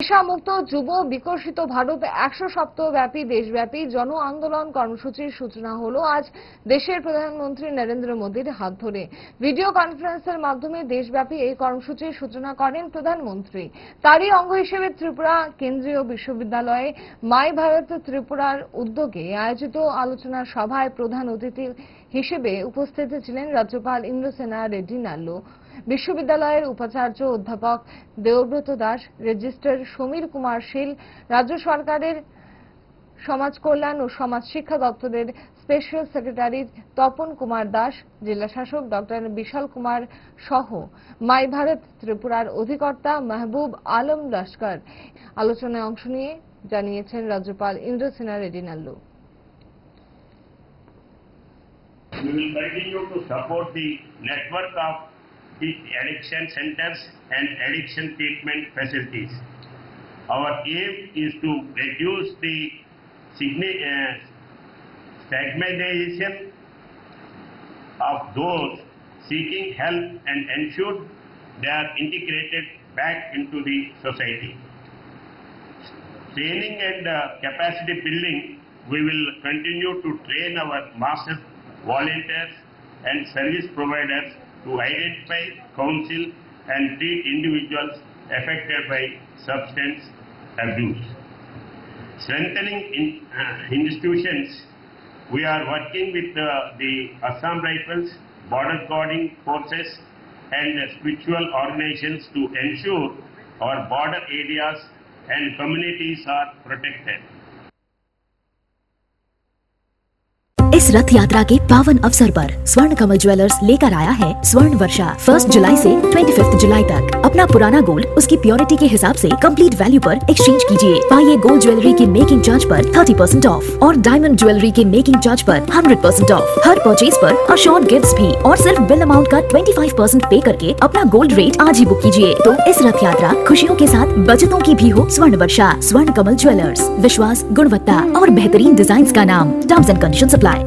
নেশামুক্ত যুব বিকশিত ভারত 100 সপ্তাহব্যাপী দেশব্যাপী জন আন্দোলন কর্মসূচির সূচনা হলো আজ দেশের প্রধানমন্ত্রী নরেন্দ্র মোদীর হাত ধরে। ভিডিও কনফারেন্সের মাধ্যমে দেশব্যাপী এই কর্মসূচির সূচনা করেন প্রধানমন্ত্রী। তারই অঙ্গ হিসেবে ত্রিপুরা কেন্দ্রীয় বিশ্ববিদ্যালয়ে মাই ভারত ত্রিপুরার উদ্যোগে আয়োজিত আলোচনা সভায় প্রধান অতিথি হিসেবে উপস্থিত ছিলেন রাজ্যপাল ইন্দ্রসেনা রেড্ডি নাল্লু, বিশ্ববিদ্যালয়ের উপাচার্য অধ্যাপক দেবব্রত দাস, রেজিস্ট্রার সমীর কুমার শীল, রাজ্য সরকারের সমাজ কল্যাণ ও সমাজ শিক্ষা দপ্তরের স্পেশাল সেক্রেটারি তপন কুমার দাস, জেলা শাসক ডক্টর বিশাল কুমার সহ মাই ভারত ত্রিপুরার অধিকর্তা মাহবুব আলম লস্কর। আলোচনায় অংশ নিয়ে জানিয়েছেন রাজ্যপাল Indrasena Reddy Nallu. We will continue to support the network of the addiction centers and addiction treatment facilities. Our aim is to reduce the stigmatization of those seeking help and ensure they are integrated back into the society. Training and capacity building, we will continue to train our massive volunteers and service providers to identify, counsel and treat individuals affected by substance abuse. Strengthening institutions, we are working with the Assam Rifles, border guarding forces and spiritual organizations to ensure our border areas and communities are protected. इस रथ यात्रा के पावन अवसर पर स्वर्ण कमल jewellers लेकर आया है स्वर्ण वर्षा। 1 जुलाई से 25 जुलाई तक अपना पुराना गोल्ड उसकी प्योरिटी के हिसाब से कंप्लीट वैल्यू पर एक्सचेंज कीजिए। पाइए गोल्ड ज्वेलरी के मेकिंग चार्ज पर 30% ऑफ और डायमंड ज्वेलरी के मेकिंग चार्ज पर 100% ऑफ। हर परचेज पर अशोर्ड गिफ्ट्स भी और सिर्फ बिल अमाउंट का 25% पे करके अपना गोल्ड रेट आज ही बुक कीजिए। तो इस रथ यात्रा खुशियों के साथ बचतों की भी हो। स्वर्ण वर्षा, स्वर्ण कमल ज्वेलर्स, विश्वास, गुणवत्ता और बेहतरीन डिजाइन का नाम। Terms and conditions apply.